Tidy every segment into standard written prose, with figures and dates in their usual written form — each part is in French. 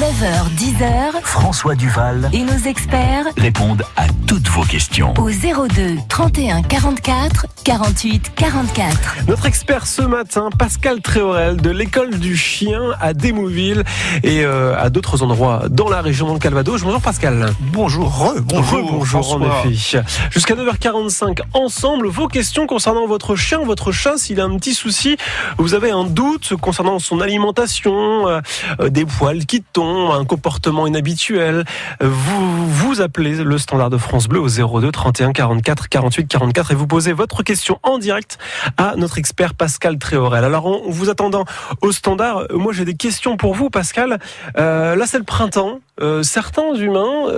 9h, 10h, François Duval et nos experts répondent à toutes vos questions. au 02 31 44 48 44. Notre expert ce matin, Pascal Tréorel de l'école du chien à Démouville et à d'autres endroits dans la région, dans le Calvados. Bonjour Pascal. Bonjour, Bonjour en effet. Jusqu'à 9h45 ensemble, vos questions concernant votre chien, votre chat, s'il a un petit souci, vous avez un doute concernant son alimentation, des poils qui tombent, un comportement inhabituel, vous appelez le standard de France Bleu au 02 31 44 48 44 et vous posez votre question en direct à notre expert Pascal Tréorel. Alors en vous attendant au standard, moi j'ai des questions pour vous Pascal. Là c'est le printemps. Certains humains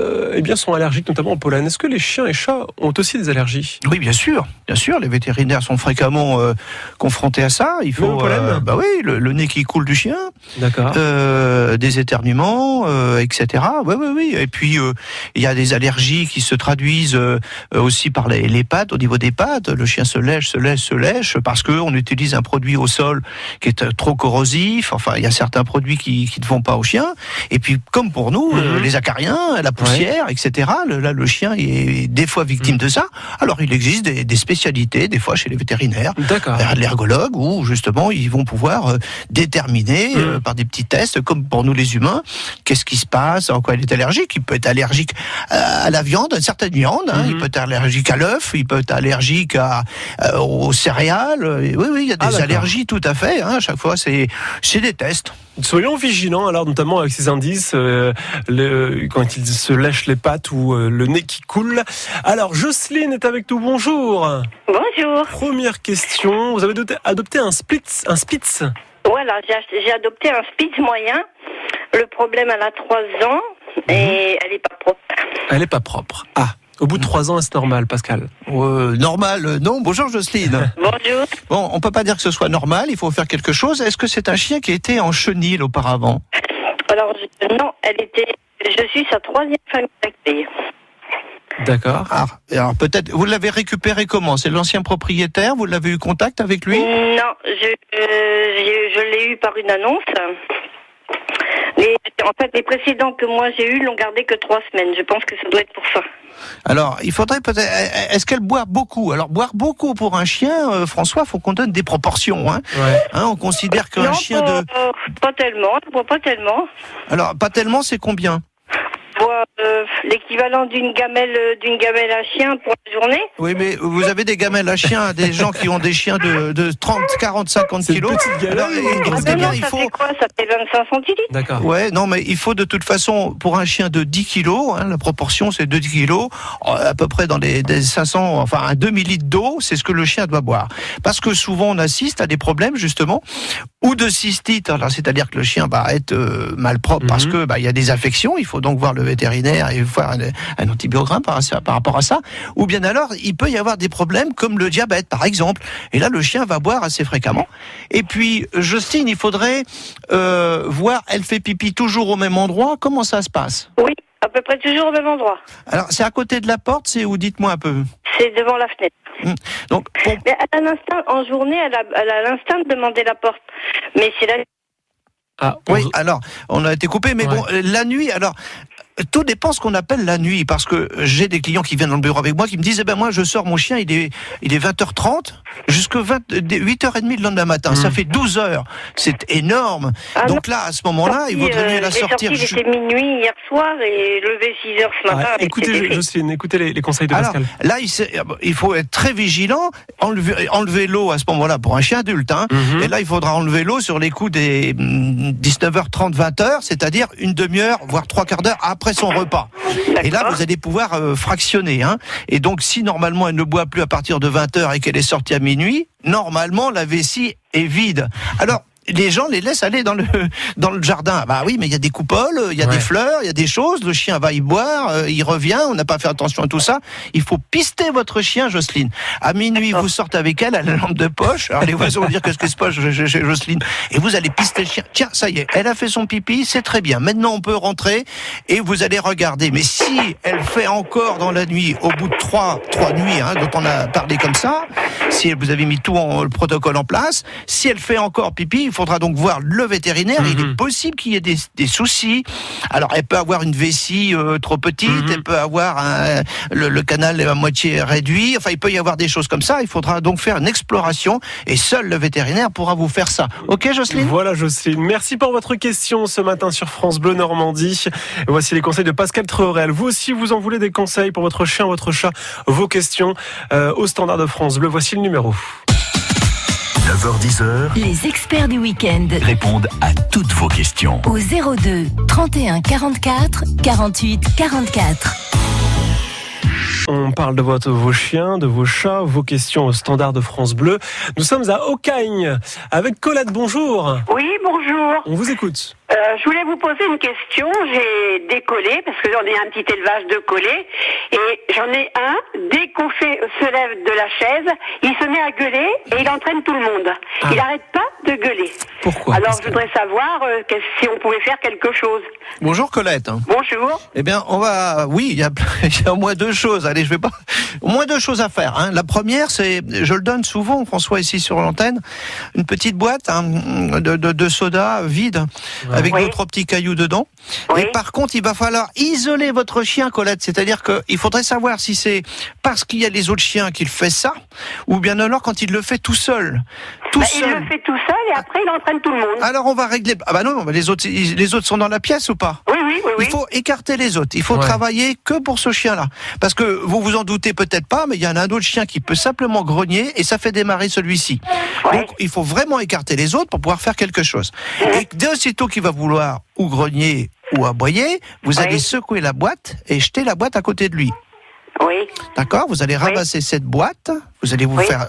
sont allergiques notamment au pollen. Est-ce que les chiens et chats ont aussi des allergies ? Oui, bien sûr. Les vétérinaires sont fréquemment confrontés à ça. Il faut Même au pollen ? le nez qui coule du chien. D'accord. Des éternuements, etc. Oui. Et puis il y a des allergies qui se traduisent aussi par les pattes. Au niveau des pattes, le chien se lèche parce que on utilise un produit au sol qui est trop corrosif. Enfin, il y a certains produits qui ne vont pas au chien. Et puis, comme pour nous, les acariens, la poussière, etc. Là, le chien est des fois victime de ça. Alors, il existe des spécialités, des fois chez les vétérinaires, l'ergologue, où justement ils vont pouvoir déterminer par des petits tests, comme pour nous les humains, qu'est-ce qui se passe, en quoi il est allergique. Il peut être allergique à la viande, à certaines viandes. Il peut être allergique à l'œuf, il peut être allergique aux céréales. Oui, il y a des allergies tout à fait. À chaque fois, c'est des tests. Soyons vigilants, alors notamment avec ces indices, quand il se lèche les pattes ou le nez qui coule. Alors, Jocelyne est avec nous, bonjour. Bonjour. Première question, vous avez adopté un Spitz. Voilà, j'ai adopté un Spitz moyen. Le problème, elle a 3 ans et elle est pas propre. Elle est pas propre. Au bout de 3 ans, est-ce normal, Pascal ? Normal, non. Bonjour Jocelyne. Bonjour. Bon, on peut pas dire que ce soit normal, il faut faire quelque chose. Est-ce que c'est un chien qui était en chenil auparavant ? Alors, non, je suis sa 3e famille d'accueil. D'accord. Alors peut-être, vous l'avez récupéré comment ? C'est l'ancien propriétaire ? Vous l'avez eu contact avec lui ? Non, je l'ai eu par une annonce. En fait, les précédents que moi j'ai eus l'ont gardé que 3 semaines. Je pense que ça doit être pour ça. Alors, il faudrait peut-être... Est-ce qu'elle boit beaucoup ? Alors, boire beaucoup pour un chien, François, il faut qu'on donne des proportions. On considère qu'un chien de... pas tellement, je bois pas tellement. Alors, pas tellement, c'est combien ? Je bois l'équivalent d'une gamelle à chien pour la journée. Oui, mais vous avez des gamelles à chien, des gens qui ont des chiens de 30, 40, 50 kilos. C'est une petite gamelle. Ça fait quoi ? Ça fait 25 centilitres. D'accord. Ouais, non, mais il faut de toute façon, pour un chien de 10 kilos, la proportion c'est 2 kilos, à peu près dans des 500, enfin un demi-litre d'eau, c'est ce que le chien doit boire. Parce que souvent on assiste à des problèmes justement, ou de cystite, alors c'est-à-dire que le chien va être malpropre parce que il y a des infections, il faut donc voir le vétérinaire et voir un antibiogramme par rapport à ça, ou bien alors il peut y avoir des problèmes comme le diabète par exemple, et là le chien va boire assez fréquemment. Et puis Justine, il faudrait voir, elle fait pipi toujours au même endroit, comment ça se passe ? Oui, à peu près toujours au même endroit. Alors c'est à côté de la porte, c'est où ? Dites-moi un peu. C'est devant la fenêtre. Donc, Mais elle a l'instinct, en journée, elle a l'instinct de demander la porte. Mais c'est la... Oui, alors, on a été coupé, mais bon, la nuit, alors... Tout dépend ce qu'on appelle la nuit, parce que j'ai des clients qui viennent dans le bureau avec moi qui me disent moi je sors mon chien, il est 20h30 jusqu'à 8h30 le lendemain matin, ça fait 12 heures, c'est énorme. Donc là à ce moment-là il vaudrait mieux la sortir. Il était minuit hier soir et levé 6h ce matin. Écoutez Jocelyne, écoutez les conseils de Pascal. Là il faut être très vigilant, enlever l'eau à ce moment-là pour un chien adulte, et là il faudra enlever l'eau sur les coups des 19h30 20h, c'est-à-dire une demi-heure voire 3/4 d'heure après son repas. Et là, vous allez pouvoir fractionner. Et donc, si normalement elle ne boit plus à partir de 20h et qu'elle est sortie à minuit, normalement, la vessie est vide. Alors, les gens les laissent aller dans le jardin. Bah oui, mais il y a des coupoles, il y a des fleurs, il y a des choses. Le chien va y boire, il revient. On n'a pas fait attention à tout ça. Il faut pister votre chien, Jocelyne. À minuit, vous sortez avec elle à la lampe de poche. Alors les voisins vont dire qu'est-ce que se passe chez Jocelyne. Et vous allez pister le chien. Tiens, ça y est, elle a fait son pipi, c'est très bien. Maintenant, on peut rentrer et vous allez regarder. Mais si elle fait encore dans la nuit, au bout de trois nuits, dont on a parlé comme ça, si vous avez mis tout le protocole en place, si elle fait encore pipi, faudra donc voir le vétérinaire. Il est possible qu'il y ait des soucis. Alors, elle peut avoir une vessie trop petite, elle peut avoir le canal à moitié réduit. Enfin, il peut y avoir des choses comme ça. Il faudra donc faire une exploration et seul le vétérinaire pourra vous faire ça. Ok, Jocelyne ? Voilà, Jocelyne. Merci pour votre question ce matin sur France Bleu Normandie. Voici les conseils de Pascal Treorel. Vous aussi, vous en voulez des conseils pour votre chien, votre chat, vos questions au standard de France Bleu. Voici le numéro. 9h-10h, Les experts du week-end. répondent à toutes vos questions. Au 02 31 44 48 44. On parle de vos chiens, de vos chats, vos questions au standard de France Bleu. Nous sommes à Aucagne avec Colette. Bonjour. Oui, bonjour. On vous écoute. Je voulais vous poser une question. J'ai des collets, parce que j'en ai un petit élevage de collets, et j'en ai un, dès qu'on se lève de la chaise, il se met à gueuler et il entraîne tout le monde. Il n'arrête pas de gueuler. Pourquoi ? Alors je voudrais savoir si on pouvait faire quelque chose. Bonjour Colette. Bonjour. Eh bien, il y a au moins deux choses. Allez, au moins deux choses à faire. Hein. La première, c'est, je le donne souvent, François, ici sur l'antenne, une petite boîte de soda vide, avec deux, trois petits cailloux dedans. Oui. Et par contre, il va falloir isoler votre chien, Colette. C'est-à-dire qu'il faudrait savoir si c'est parce qu'il y a les autres chiens qu'il fait ça, ou bien alors quand il le fait tout seul. Il le fait tout seul et après il entraîne tout le monde. Alors on va régler. Ah bah non, les autres sont dans la pièce ou pas ? Oui. Il faut écarter les autres. Il faut travailler que pour ce chien-là. Parce que vous vous en doutez peut-être pas, mais il y en a un autre chien qui peut simplement grogner et ça fait démarrer celui-ci. Ouais. Donc il faut vraiment écarter les autres pour pouvoir faire quelque chose. Et dès aussitôt qu'il va vouloir ou grogner ou aboyer, vous allez secouer la boîte et jeter la boîte à côté de lui. Oui. D'accord ? Vous allez ramasser cette boîte, vous allez vous faire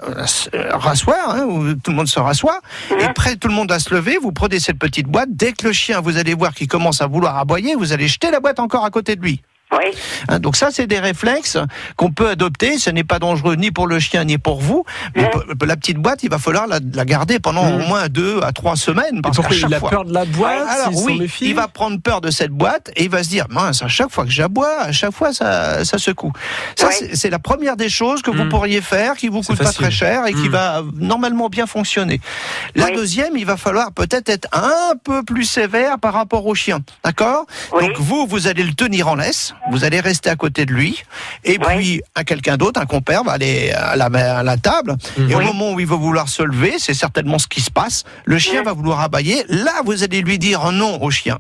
rasseoir, où tout le monde se rassoit, et près tout le monde à se lever, vous prenez cette petite boîte, dès que le chien, vous allez voir qu'il commence à vouloir aboyer, vous allez jeter la boîte encore à côté de lui. Oui. Donc ça, c'est des réflexes qu'on peut adopter. Ce n'est pas dangereux ni pour le chien ni pour vous. Mais la petite boîte, il va falloir la garder pendant au moins 2 à 3 semaines. Parce qu'à chaque il a fois, peur de la boîte. alors oui, méfie. il va prendre peur de cette boîte et il va se dire, mince, à chaque fois que j'aboie, à chaque fois ça secoue. Ça, c'est la première des choses que vous pourriez faire, qui vous coûte pas très cher et qui va normalement bien fonctionner. La deuxième, il va falloir peut-être être un peu plus sévère par rapport au chien. D'accord ? Donc vous allez le tenir en laisse. Vous allez rester à côté de lui, et puis à quelqu'un d'autre, un compère, va aller à la table, et au moment où il va vouloir se lever, c'est certainement ce qui se passe, le chien va vouloir aboyer, là vous allez lui dire non au chien.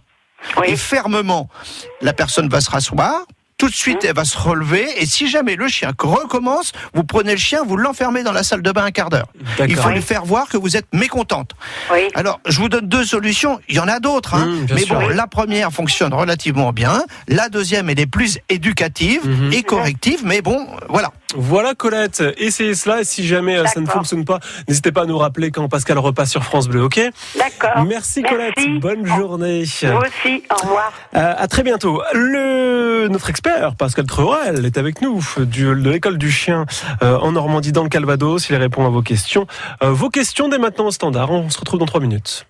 Et fermement, la personne va se rasseoir, tout de suite elle va se relever, et si jamais le chien recommence, vous prenez le chien, vous l'enfermez dans la salle de bain un quart d'heure. Il faut lui faire voir que vous êtes mécontente. Alors, je vous donne 2 solutions, il y en a d'autres, mais bon, la première fonctionne relativement bien, la deuxième elle est plus éducative et corrective, mais bon, voilà. Voilà Colette, essayez cela, et si jamais ça ne fonctionne pas, n'hésitez pas à nous rappeler quand Pascal repasse sur France Bleu, ok ? D'accord. Merci Colette, bonne journée. Vous aussi, au revoir. À très bientôt. Notre expert, Pascal Treorel, est avec nous de l'école du chien en Normandie, dans le Calvados. Il répond à vos questions. Vos questions dès maintenant au standard. On se retrouve dans 3 minutes.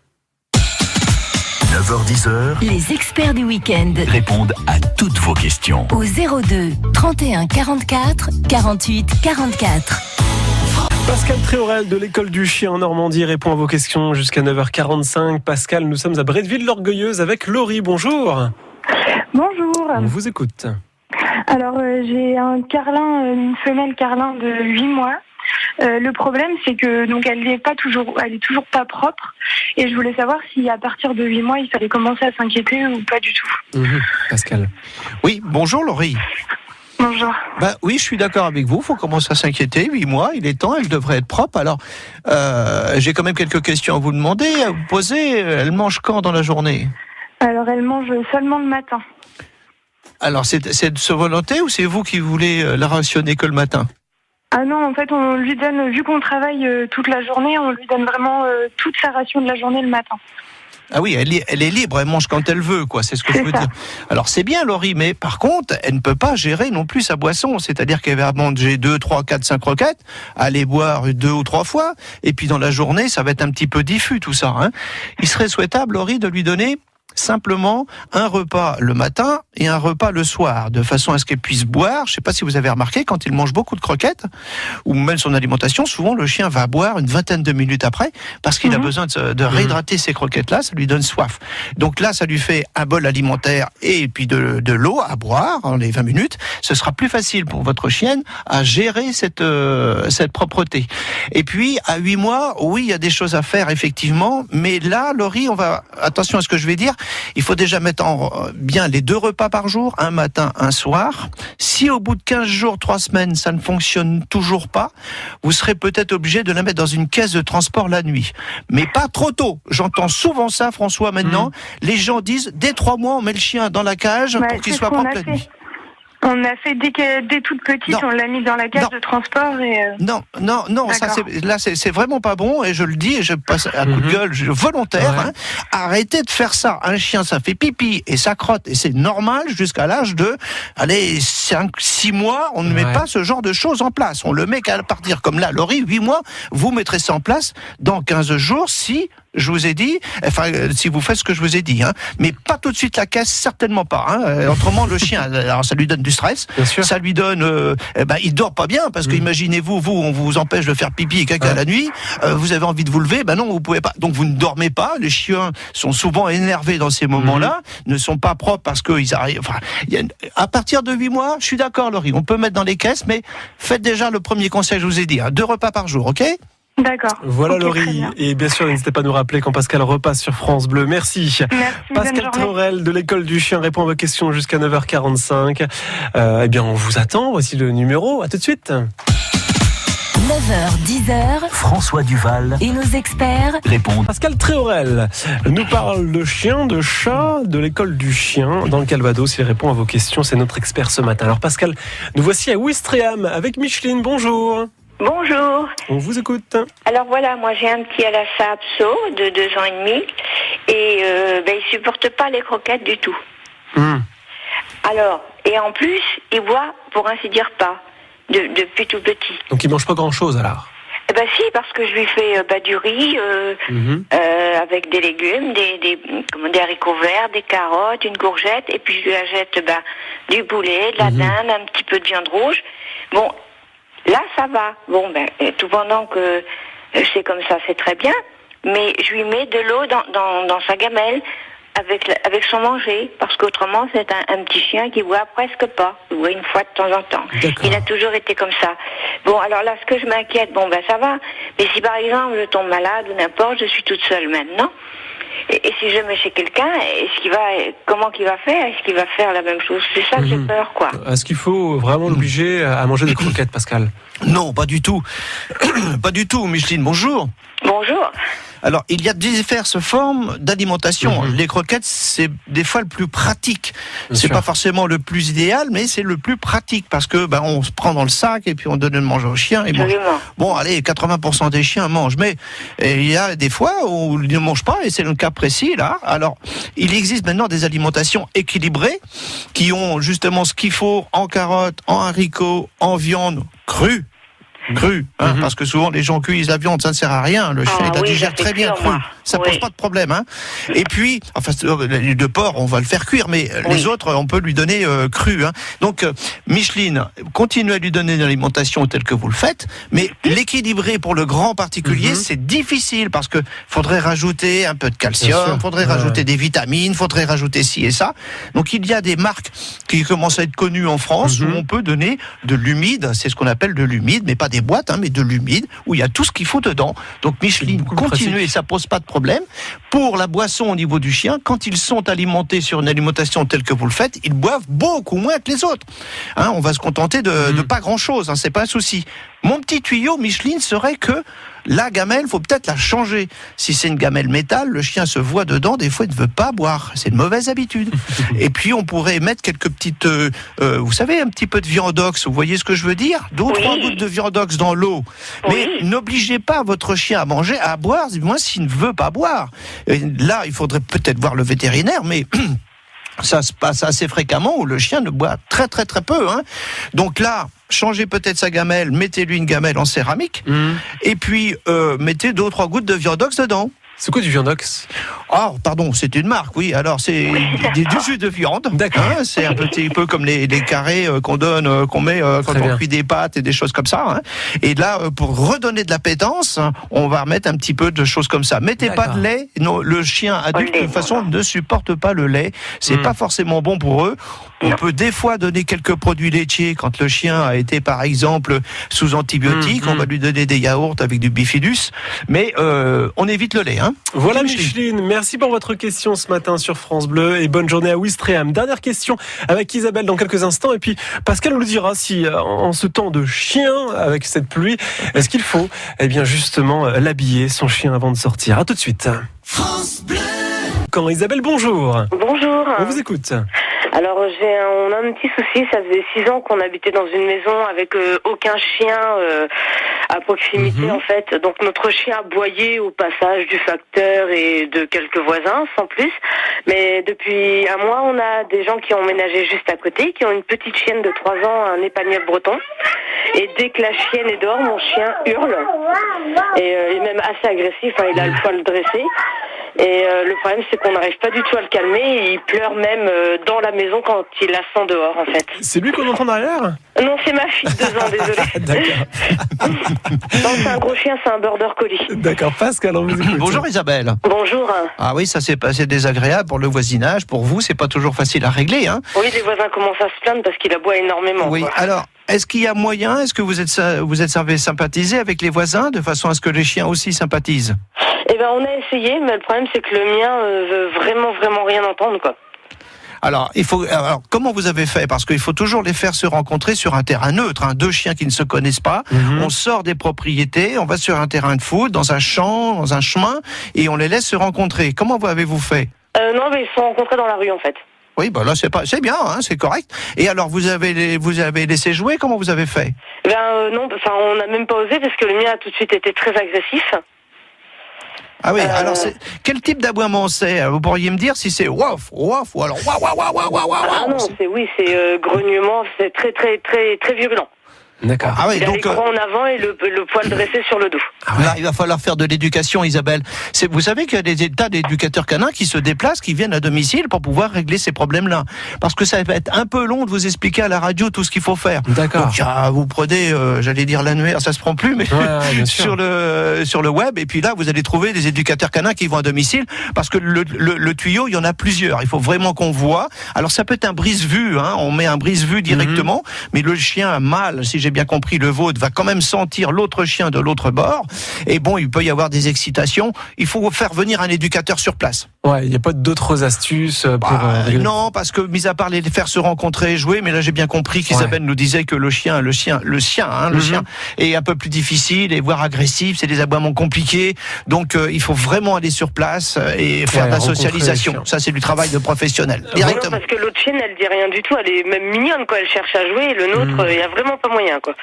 9h-10h, Les experts du week-end. répondent à toutes vos questions. Au 02 31 44 48 44. Pascal Treorel de l'école du chien en Normandie répond à vos questions jusqu'à 9h45. Pascal, nous sommes à Bretteville-l'Orgueilleuse avec Laurie. Bonjour. Bonjour. On vous écoute. Alors, j'ai un carlin, une femelle carlin de 8 mois. Le problème, c'est que donc elle est toujours pas propre. Et je voulais savoir si à partir de 8 mois, il fallait commencer à s'inquiéter ou pas du tout. Pascal. Oui, bonjour Laurie. Bonjour. Oui, je suis d'accord avec vous, il faut commencer à s'inquiéter, 8 mois, il est temps, elle devrait être propre. Alors, j'ai quand même quelques questions à vous demander, à vous poser. Elle mange quand dans la journée ? Alors, elle mange seulement le matin. Alors, c'est de sa volonté ou c'est vous qui voulez la rationner que le matin ? Ah non, en fait, on lui donne, vu qu'on travaille toute la journée, on lui donne vraiment toute sa ration de la journée le matin. Ah oui, elle est libre, elle mange quand elle veut, quoi. C'est ce que je veux dire. Alors c'est bien, Laurie, mais par contre, elle ne peut pas gérer non plus sa boisson. C'est-à-dire qu'elle va manger 2, 3, 4, 5 croquettes, aller boire 2 ou 3 fois, et puis dans la journée, ça va être un petit peu diffus tout ça. Il serait souhaitable, Laurie, de lui donner simplement un repas le matin et un repas le soir, de façon à ce qu'elle puisse boire. Je ne sais pas si vous avez remarqué, quand il mange beaucoup de croquettes, ou même son alimentation, souvent le chien va boire une vingtaine de minutes après, parce qu'il a besoin de réhydrater ces croquettes-là, ça lui donne soif. Donc là, ça lui fait un bol alimentaire et puis de l'eau à boire, les 20 minutes. Ce sera plus facile pour votre chienne à gérer cette propreté. Et puis, à 8 mois, oui, il y a des choses à faire, effectivement, mais là, Laurie, attention à ce que je vais dire, il faut déjà mettre bien les 2 repas par jour, un matin, un soir. Si au bout de 15 jours, 3 semaines, ça ne fonctionne toujours pas, vous serez peut-être obligé de la mettre dans une caisse de transport la nuit. Mais pas trop tôt. J'entends souvent ça, François, maintenant. Les gens disent, dès 3 mois, on met le chien dans la cage pour qu'il soit propre la nuit. On a fait dès toute petite, on l'a mis dans la cage de transport et... Non, ça c'est vraiment pas bon, et je le dis, et je passe un coup de gueule volontaire. Ouais. Arrêtez de faire ça. Un chien, ça fait pipi et ça crotte, et c'est normal jusqu'à l'âge de 5-6 mois, on ne met pas ce genre de choses en place. On le met qu'à partir, comme là, Laurie, 8 mois, vous mettrez ça en place dans 15 jours si... Je vous ai dit, si vous faites ce que je vous ai dit, mais pas tout de suite la caisse, certainement pas. Autrement, le chien, alors ça lui donne du stress, ça lui donne, il dort pas bien parce que imaginez-vous, on vous empêche de faire pipi et caca la nuit, vous avez envie de vous lever, non, vous pouvez pas. Donc vous ne dormez pas. Les chiens sont souvent énervés dans ces moments-là, ne sont pas propres parce qu'ils arrivent. À partir de 8 mois, je suis d'accord, Laurie, on peut mettre dans les caisses, mais faites déjà le premier conseil, je vous ai dit, 2 repas par jour, ok ? D'accord. Voilà, Laurie. Et bien sûr, n'hésitez pas à nous rappeler quand Pascal repasse sur France Bleu. Merci. Pascal Traorel de l'école du chien répond à vos questions jusqu'à 9h45. On vous attend. Voici le numéro. À tout de suite. 9h, 10h. François Duval Et nos experts répondent. Pascal Traorel nous parle de chien, de chat, de l'école du chien dans le Calvados. Il répond à vos questions. C'est notre expert ce matin. Alors Pascal, nous voici à Ouistreham avec Micheline. Bonjour. Bonjour. On vous écoute. Alors voilà, moi j'ai un petit Lhasa Apso de 2 ans et demi et il supporte pas les croquettes du tout. Alors, et en plus, il boit, pour ainsi dire, pas, depuis tout petit. Donc il mange pas grand-chose alors? Si, parce que je lui fais du riz avec des légumes, des haricots verts, des carottes, une courgette, et puis je lui achète du poulet, de la dinde, un petit peu de viande rouge. Bon, là, ça va. Bon, tout pendant que c'est comme ça, c'est très bien. Mais je lui mets de l'eau dans sa gamelle avec son manger. Parce qu'autrement, c'est un petit chien qui boit presque pas. Il boit une fois de temps en temps. D'accord. Il a toujours été comme ça. Bon, alors là, ce que je m'inquiète, ça va. Mais si par exemple, je tombe malade ou n'importe, je suis toute seule maintenant. Et si je mets chez quelqu'un, comment qu'il va faire? Est-ce qu'il va faire la même chose? C'est ça que j'ai peur, quoi. Est-ce qu'il faut vraiment l'obliger à manger des croquettes, Pascal? Non, pas du tout. Pas du tout, Micheline, bonjour. Bonjour. Alors, il y a diverses formes d'alimentation. Les croquettes, c'est des fois le plus pratique. C'est pas forcément le plus idéal, mais c'est le plus pratique parce que on se prend dans le sac et puis on donne le manger au chien. Et bon, allez, 80% des chiens mangent, mais il y a des fois où ils ne mangent pas et c'est le cas précis là. Alors, il existe maintenant des alimentations équilibrées qui ont justement ce qu'il faut en carottes, en haricots, en viande crue. Parce que souvent les gens cuisent la viande, ça ne sert à rien. Le chien il la digère très bien cru. Ça pose pas de problème. Et puis, de porc, on va le faire cuire, mais les autres, on peut lui donner cru. Donc, Micheline, continuez à lui donner une alimentation telle que vous le faites, mais l'équilibrer pour le grand particulier, c'est difficile parce que faudrait rajouter un peu de calcium, faudrait rajouter des vitamines, faudrait rajouter ci et ça. Donc, il y a des marques qui commencent à être connues en France où on peut donner de l'humide. C'est ce qu'on appelle de l'humide, mais pas des boîtes, mais de l'humide, où il y a tout ce qu'il faut dedans. Donc Micheline, continuez, ça pose pas de problème. Pour la boisson au niveau du chien, quand ils sont alimentés sur une alimentation telle que vous le faites, ils boivent beaucoup moins que les autres. On va se contenter de pas grand-chose, c'est pas un souci. Mon petit tuyau, Micheline, serait que la gamelle, faut peut-être la changer. Si c'est une gamelle métal, le chien se voit dedans, des fois il ne veut pas boire. C'est une mauvaise habitude. Et puis on pourrait mettre quelques petites, vous savez, un petit peu de viandox, vous voyez ce que je veux dire? 2 ou 3 gouttes de viandox dans l'eau. Mais n'obligez pas votre chien à manger, à boire, du moins s'il ne veut pas boire. Et là, il faudrait peut-être voir le vétérinaire, mais... ça se passe assez fréquemment où le chien ne boit très très très peu. Donc là, changez peut-être sa gamelle, mettez-lui une gamelle en céramique, et puis mettez 2 ou 3 gouttes de viandox dedans. C'est quoi du viandox? Oh, pardon, c'est une marque, oui. Alors, c'est du jus de viande. D'accord. C'est un petit peu comme les carrés qu'on donne, qu'on met quand on cuit des pâtes et des choses comme ça. Et là, pour redonner de l'appétence, on va remettre un petit peu de choses comme ça. Mettez pas de lait. Non, le chien adulte, de toute façon, ne supporte pas le lait. C'est pas forcément bon pour eux. On peut des fois donner quelques produits laitiers quand le chien a été, par exemple, sous antibiotiques. On va lui donner des yaourts avec du bifidus. Mais on évite le lait. Voilà Micheline, merci pour votre question ce matin sur France Bleu et bonne journée à Ouistreham. Dernière question avec Isabelle dans quelques instants et puis Pascal nous dira si en ce temps de chien avec cette pluie, est-ce qu'il faut justement l'habiller son chien avant de sortir. À tout de suite. France Bleu. Quand Isabelle, bonjour. Bonjour. On vous écoute. Alors on a un petit souci, ça faisait 6 ans qu'on habitait dans une maison avec aucun chien à proximité en fait. Donc notre chien aboyait au passage du facteur et de quelques voisins sans plus. Mais depuis un mois, on a des gens qui ont emménagé juste à côté, qui ont une petite chienne de 3 ans, un épagneul breton. Et dès que la chienne est dehors, mon chien hurle. Et il est même assez agressif, il a le poil dressé. Et le problème, c'est qu'on n'arrive pas du tout à le calmer. Et il pleure même dans la maison quand il la sent dehors, en fait. C'est lui qu'on entend derrière ? Non, c'est ma fille de 2 ans, désolée. D'accord. Non, c'est un gros chien, c'est un border collie. D'accord, Pascal, on vous écoute. Bonjour Isabelle. Bonjour. Ah oui, ça c'est désagréable pour le voisinage. Pour vous, c'est pas toujours facile à régler. Oui, les voisins commencent à se plaindre parce qu'il aboie énormément. Oui, alors... Est-ce qu'il y a moyen, est-ce que vous êtes sympathisé avec les voisins de façon à ce que les chiens aussi sympathisent ? On a essayé, mais le problème c'est que le mien veut vraiment rien entendre, quoi. Alors, comment vous avez fait ? Parce qu'il faut toujours les faire se rencontrer sur un terrain neutre. 2 chiens qui ne se connaissent pas. On sort des propriétés, on va sur un terrain de foot, dans un champ, dans un chemin, et on les laisse se rencontrer. Comment avez-vous fait ? Non, mais ils se sont rencontrés dans la rue, en fait. Oui, là c'est bien, c'est correct. Et alors vous avez laissé jouer, comment vous avez fait ? Non, on n'a même pas osé parce que le mien a tout de suite été très agressif. Ah oui, alors quel type d'aboiement c'est ? Vous pourriez me dire si c'est waf ou alors waf. Ah non, c'est grognement, c'est très virulent. D'accord. Ah oui, il a les crocs en avant et le poil dressé sur le dos. Là, il va falloir faire de l'éducation, Isabelle. Vous savez qu'il y a des tas d'éducateurs canins qui se déplacent, qui viennent à domicile pour pouvoir régler ces problèmes-là. Parce que ça va être un peu long de vous expliquer à la radio tout ce qu'il faut faire. D'accord. Donc, vous prenez, j'allais dire l'annuaire, ça se prend plus, mais sur le web. Et puis là, vous allez trouver des éducateurs canins qui vont à domicile, parce que le tuyau, il y en a plusieurs. Il faut vraiment qu'on voit. Alors ça peut être un brise-vue, on met un brise-vue directement, mais le chien mâle, si j'ai bien compris, le vôtre va quand même sentir l'autre chien de l'autre bord. Et bon, il peut y avoir des excitations. Il faut faire venir un éducateur sur place. Ouais, il n'y a pas d'autres astuces pour... Non, parce que, mis à part les faire se rencontrer et jouer, mais là j'ai bien compris qu'Isabelle nous disait que le chien est un peu plus difficile et voire agressif, c'est des aboiements compliqués. Donc il faut vraiment aller sur place et faire de la socialisation. Ça, c'est du travail de professionnel. Directement. Non, parce que l'autre chienne, elle dit rien du tout. Elle est même mignonne, quoi. Elle cherche à jouer. Et le nôtre, il n'y a vraiment pas moyen, quoi.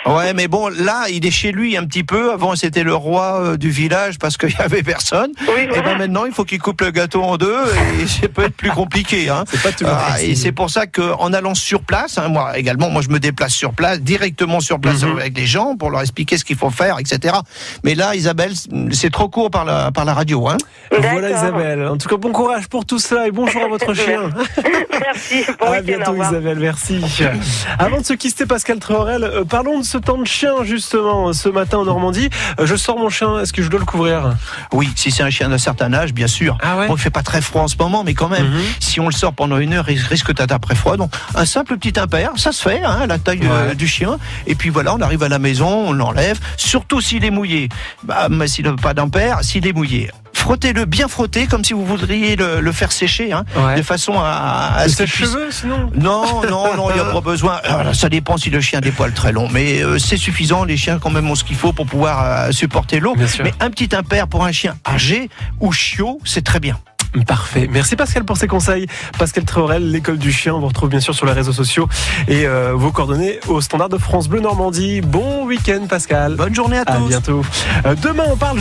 Ouais, mais bon, là, il est chez lui un petit peu. Avant, c'était le roi du village parce qu'il y avait personne. Oui, voilà. Et ben maintenant, il faut qu'il coupe le gâteau en 2 et ça peut être plus compliqué. C'est pas toujours facile. Et c'est pour ça qu'en allant sur place, moi je me déplace sur place, directement sur place avec les gens pour leur expliquer ce qu'il faut faire, etc. Mais là, Isabelle, c'est trop court par la radio. Voilà Isabelle. En tout cas, bon courage pour tout ça et bonjour à votre chien. Merci. Bon à bientôt Isabelle, merci. Avant de se quitter, Pascal Tréorel, parlons de ce temps de chien justement ce matin en Normandie. Je sors mon chien, est-ce que je dois le couvrir ? Oui, si c'est un chien d'un certain âge, bien sûr. Bon, il fait pas très froid en ce moment, mais quand même, si on le sort pendant 1 heure, il risque d'attraper froid. Donc un simple petit impair, ça se fait, la taille du chien. Et puis voilà, on arrive à la maison, on l'enlève, surtout s'il est mouillé. Mais s'il n'a pas d'impair, s'il est mouillé. Frottez-le, bien frotté, comme si vous voudriez le faire sécher, de façon à ce cheveux, sinon ? Non, il n'y a pas besoin. Alors, ça dépend si le chien a des poils très longs, mais c'est suffisant. Les chiens, quand même, ont ce qu'il faut pour pouvoir supporter l'eau. Mais un petit impair pour un chien âgé ou chiot, c'est très bien. Parfait. Merci Pascal pour ces conseils. Pascal Tréorel, l'école du chien. On vous retrouve bien sûr sur les réseaux sociaux et vos coordonnées au standard de France Bleu Normandie. Bon week-end Pascal. Bonne journée à tous. À bientôt. Demain on parle